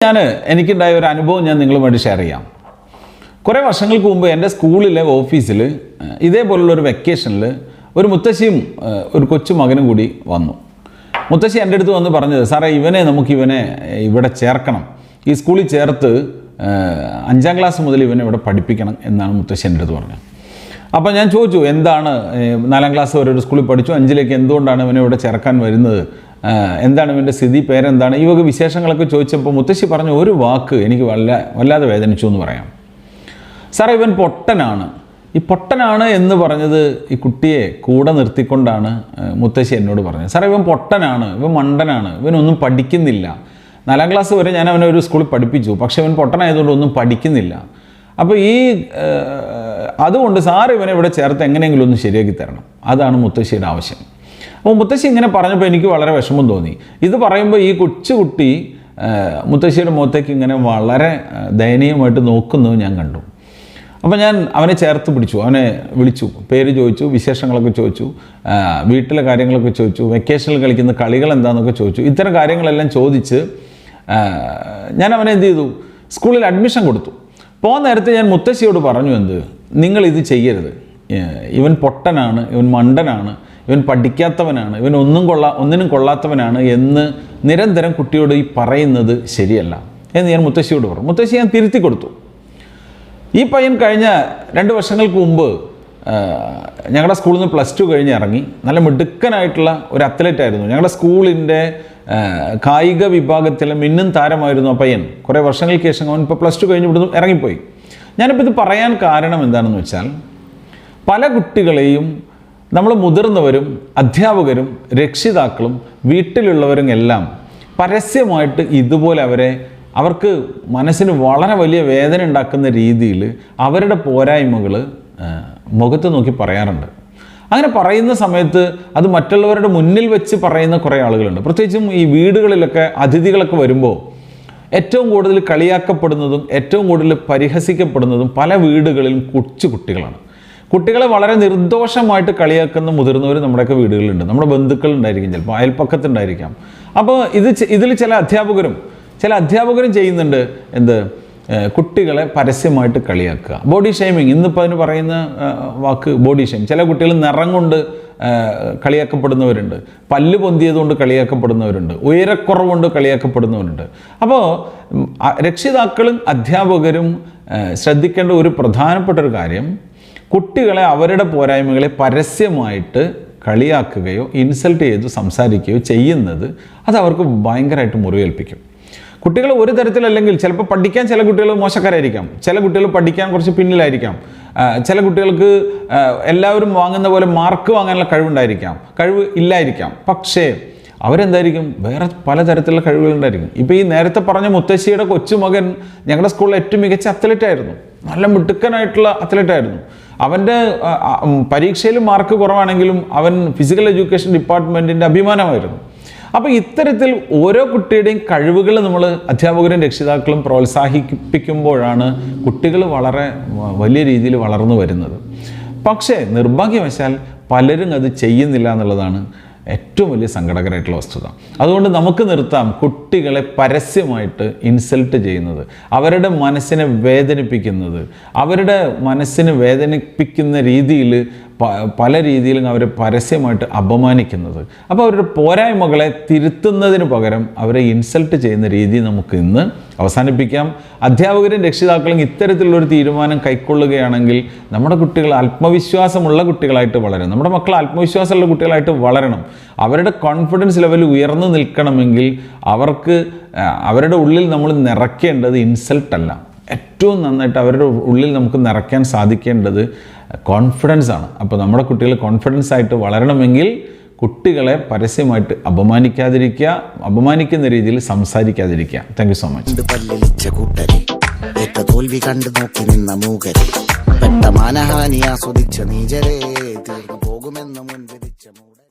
എനിക്കുണ്ടായ ഒരു അനുഭവം ഞാൻ നിങ്ങളുമായിട്ട് ഷെയർ ചെയ്യാം. കുറേ വർഷങ്ങൾക്ക് മുമ്പ് എൻ്റെ സ്കൂളിലെ ഓഫീസിൽ ഇതേപോലുള്ളൊരു വെക്കേഷനിൽ ഒരു മുത്തശ്ശിയും ഒരു കൊച്ചു മകനും കൂടി വന്നു. മുത്തശ്ശി എൻ്റെ അടുത്ത് വന്ന് പറഞ്ഞത്, സാറേ നമുക്കിവനെ ഇവിടെ ചേർക്കണം, ഈ സ്കൂളിൽ ചേർത്ത് 5ാം ക്ലാസ് മുതൽ ഇവനെ ഇവിടെ പഠിപ്പിക്കണം എന്നാണ് മുത്തശ്ശി എൻ്റെ അടുത്ത് പറഞ്ഞത്. അപ്പോൾ ഞാൻ ചോദിച്ചു, എന്താണ് 4ാം ക്ലാസ് വരെ ഒരു സ്കൂളിൽ പഠിച്ചു, 5ലേക്ക് എന്തുകൊണ്ടാണ് ഇവനെ ഇവിടെ ചേർക്കാൻ വരുന്നത്, എന്താണ് ഇവൻ്റെ സ്ഥിതി, പേരെന്താണ്, ഈ വക വിശേഷങ്ങളൊക്കെ ചോദിച്ചപ്പോൾ മുത്തശ്ശി പറഞ്ഞ ഒരു വാക്ക് എനിക്ക് വല്ലാതെ വേദനിച്ചു എന്ന് പറയാം. സാറേ, ഇവൻ പൊട്ടനാണ്. ഈ പൊട്ടനാണ് എന്ന് പറഞ്ഞത് ഈ കുട്ടിയെ കൂടെ നിർത്തിക്കൊണ്ടാണ് മുത്തശ്ശി എന്നോട് പറഞ്ഞത്. സാറേ, ഇവൻ പൊട്ടനാണ്, ഇവൻ മണ്ടനാണ്, ഇവനൊന്നും പഠിക്കുന്നില്ല. 4ാം ക്ലാസ് വരെ ഞാൻ അവനെ ഒരു സ്കൂളിൽ പഠിപ്പിച്ചു, പക്ഷേ ഇവൻ പൊട്ടനായതുകൊണ്ട് ഒന്നും പഠിക്കുന്നില്ല. അപ്പോൾ അതുകൊണ്ട് സാർ ഇവനെ ഇവിടെ ചേർത്ത് എങ്ങനെയെങ്കിലും ഒന്ന് ശരിയാക്കി തരണം. അതാണ് മുത്തശ്ശിയുടെ ആവശ്യം. അപ്പോൾ മുത്തശ്ശി ഇങ്ങനെ പറഞ്ഞപ്പോൾ എനിക്ക് വളരെ വിഷമം തോന്നി. ഇത് പറയുമ്പോൾ ഈ കൊച്ചുകുട്ടി മുത്തശ്ശിയുടെ മുഖത്തേക്ക് ഇങ്ങനെ വളരെ ദയനീയമായിട്ട് നോക്കുന്നത് ഞാൻ കണ്ടു. അപ്പോൾ ഞാൻ അവനെ ചേർത്ത് പിടിച്ചു, അവനെ വിളിച്ചു, പേര് ചോദിച്ചു, വിശേഷങ്ങളൊക്കെ ചോദിച്ചു, വീട്ടിലെ കാര്യങ്ങളൊക്കെ ചോദിച്ചു, വെക്കേഷനിൽ കളിക്കുന്ന കളികൾ എന്താണെന്നൊക്കെ ചോദിച്ചു. ഇത്തരം കാര്യങ്ങളെല്ലാം ചോദിച്ച് ഞാൻ അവനെ എന്ത് ചെയ്തു, സ്കൂളിൽ അഡ്മിഷൻ കൊടുത്തു. പോകുന്ന നേരത്തെ ഞാൻ മുത്തശ്ശിയോട് പറഞ്ഞു, നിങ്ങളിത് ചെയ്യരുത്, ഇവൻ പൊട്ടനാണ്, ഇവൻ മണ്ടനാണ്, ഇവൻ പഠിക്കാത്തവനാണ്, ഇവൻ ഒന്നിനും കൊള്ളാത്തവനാണ് എന്ന് നിരന്തരം കുട്ടിയോട് ഈ പറയുന്നത് ശരിയല്ല എന്ന് ഞാൻ മുത്തശ്ശിയോട് പറഞ്ഞു. മുത്തശ്ശി ഞാൻ തിരുത്തി കൊടുത്തു. ഈ പയ്യൻ കഴിഞ്ഞ 2 വർഷങ്ങൾക്ക് മുമ്പ് ഞങ്ങളുടെ സ്കൂളിൽ നിന്ന് +2 കഴിഞ്ഞ് ഇറങ്ങി. നല്ല മിടുക്കനായിട്ടുള്ള ഒരു അത്ലറ്റ് ആയിരുന്നു. ഞങ്ങളുടെ സ്കൂളിൻ്റെ കായിക വിഭാഗത്തിലെ മിന്നും താരമായിരുന്നു ആ പയ്യൻ. കുറേ വർഷങ്ങൾക്ക് ശേഷം അവൻ ഇപ്പോൾ +2 കഴിഞ്ഞ് ഇവിടുന്ന് ഇറങ്ങിപ്പോയി. ഞാനിപ്പോൾ ഇത് പറയാൻ കാരണം എന്താണെന്ന് വെച്ചാൽ, പല കുട്ടികളെയും നമ്മൾ മുതിർന്നവരും അധ്യാപകരും രക്ഷിതാക്കളും വീട്ടിലുള്ളവരും എല്ലാം പരസ്യമായിട്ട് ഇതുപോലെ അവർക്ക് മനസ്സിന് വളരെ വലിയ വേദന ഉണ്ടാക്കുന്ന രീതിയിൽ അവരുടെ പോരായ്മകൾ മുഖത്ത് നോക്കി പറയാറുണ്ട്. അങ്ങനെ പറയുന്ന സമയത്ത് അത് മറ്റുള്ളവരുടെ മുന്നിൽ വെച്ച് പറയുന്ന കുറേ ആളുകളുണ്ട്. പ്രത്യേകിച്ചും ഈ വീടുകളിലൊക്കെ അതിഥികളൊക്കെ വരുമ്പോൾ ഏറ്റവും കൂടുതൽ കളിയാക്കപ്പെടുന്നതും ഏറ്റവും കൂടുതൽ പരിഹസിക്കപ്പെടുന്നതും പല വീടുകളിലും കുട്ടികളാണ്. കുട്ടികളെ വളരെ നിർദോഷമായിട്ട് കളിയാക്കുന്ന മുതിർന്നവർ നമ്മുടെയൊക്കെ വീടുകളിലുണ്ട്. നമ്മുടെ ബന്ധുക്കളുണ്ടായിരിക്കും, ചിലപ്പോൾ അയൽപ്പക്കത്തുണ്ടായിരിക്കാം. അപ്പോൾ ഇതിൽ ചില അധ്യാപകരും ചെയ്യുന്നുണ്ട് കുട്ടികളെ പരസ്യമായിട്ട് കളിയാക്കുക, ബോഡി ഷെയ്മിങ്. ഇന്നിപ്പോൾ അതിന് പറയുന്ന വാക്ക് ബോഡി ഷെയ്ം. ചില കുട്ടികൾ നിറം കൊണ്ട് കളിയാക്കപ്പെടുന്നവരുണ്ട്, പല്ല് പൊന്തിയതുകൊണ്ട് കളിയാക്കപ്പെടുന്നവരുണ്ട്, ഉയരക്കുറവുകൊണ്ട് കളിയാക്കപ്പെടുന്നവരുണ്ട്. അപ്പോൾ രക്ഷിതാക്കളും അധ്യാപകരും ശ്രദ്ധിക്കേണ്ട ഒരു പ്രധാനപ്പെട്ട ഒരു കാര്യം, കുട്ടികളെ അവരുടെ പോരായ്മകളെ പരസ്യമായിട്ട് കളിയാക്കുകയോ ഇൻസൾട്ട് ചെയ്ത് സംസാരിക്കുകയോ ചെയ്യുന്നത് അത് അവർക്ക് ഭയങ്കരമായിട്ട് മുറിവേൽപ്പിക്കും. കുട്ടികൾ ഒരു തരത്തിലല്ലെങ്കിൽ ചിലപ്പോൾ പഠിക്കാൻ ചില കുട്ടികൾ മോശക്കാരായിരിക്കാം, ചില കുട്ടികൾ പഠിക്കാൻ കുറച്ച് പിന്നിലായിരിക്കാം, ചില കുട്ടികൾക്ക് എല്ലാവരും വാങ്ങുന്ന പോലെ മാർക്ക് വാങ്ങാനുള്ള കഴിവ് ഇല്ലായിരിക്കാം. പക്ഷേ അവരെന്തായിരിക്കും, വേറെ പലതരത്തിലുള്ള കഴിവുകളുണ്ടായിരിക്കും. ഇപ്പോൾ ഈ നേരത്തെ പറഞ്ഞ മുത്തശ്ശിയുടെ കൊച്ചുമകൻ ഞങ്ങളുടെ സ്കൂളിൽ ഏറ്റവും മികച്ച അത്ലറ്റായിരുന്നു, നല്ല മിടുക്കനായിട്ടുള്ള അത്ലറ്റായിരുന്നു. അവൻ്റെ പരീക്ഷയിൽ മാർക്ക് കുറവാണെങ്കിലും അവൻ ഫിസിക്കൽ എഡ്യൂക്കേഷൻ ഡിപ്പാർട്ട്മെൻറ്റിൻ്റെ അഭിമാനമായിരുന്നു. അപ്പോൾ ഇത്തരത്തിൽ ഓരോ കുട്ടിയുടെയും കഴിവുകൾ നമ്മൾ അധ്യാപകരും രക്ഷിതാക്കളും പ്രോത്സാഹിപ്പിക്കുമ്പോഴാണ് കുട്ടികൾ വളരെ വലിയ രീതിയിൽ വളർന്നു വരുന്നത്. പക്ഷേ നിർഭാഗ്യവശാൽ പലരും അത് ചെയ്യുന്നില്ല എന്നുള്ളതാണ് ഏറ്റവും വലിയ സങ്കടകരമായിട്ടുള്ള വസ്തുത. അതുകൊണ്ട് നമുക്ക് നിർത്താം കുട്ടികളെ പരസ്യമായിട്ട് ഇൻസൾട്ട് ചെയ്യുന്നത്, അവരുടെ മനസ്സിനെ വേദനിപ്പിക്കുന്ന രീതിയിൽ പല രീതിയിലും അവരെ പരസ്യമായിട്ട് അപമാനിക്കുന്നത്. അപ്പോൾ അവരുടെ പോരായ്മകളെ തിരുത്തുന്നതിന് പകരം അവരെ ഇൻസൾട്ട് ചെയ്യുന്ന രീതി നമുക്ക് ഇന്ന് അവസാനിപ്പിക്കാം. അധ്യാപകരും രക്ഷിതാക്കളും ഇത്തരത്തിലുള്ളൊരു തീരുമാനം കൈക്കൊള്ളുകയാണെങ്കിൽ നമ്മുടെ കുട്ടികൾ ആത്മവിശ്വാസമുള്ള കുട്ടികളായിട്ട് വളരും. നമ്മുടെ മക്കൾ ആത്മവിശ്വാസമുള്ള കുട്ടികളായിട്ട് വളരണം. അവരുടെ കോൺഫിഡൻസ് ലെവൽ ഉയർന്നു നിൽക്കണമെങ്കിൽ അവരുടെ ഉള്ളിൽ നമ്മൾ നിറയ്ക്കേണ്ടത് ഇൻസൾട്ടല്ല. ഏറ്റവും നന്നായിട്ട് അവരുടെ ഉള്ളിൽ നമുക്ക് നിറയ്ക്കാൻ സാധിക്കേണ്ടത് കോൺഫിഡൻസ് ആണ്. അപ്പോൾ നമ്മുടെ കുട്ടികൾ കോൺഫിഡൻസ് ആയിട്ട് വളരണമെങ്കിൽ കുട്ടികളെ പരസ്യമായിട്ട് അപമാനിക്കുന്ന രീതിയിൽ സംസാരിക്കാതിരിക്കുക. Thank you so much. തോൽവി കണ്ടു നോക്കി നിന്ന മൂകരെ പെട്ട മാനഹാനി ആസ്വദിച്ച നീചരെ തീർന്നു പോകുമെന്ന് മുൻവിധിച്ച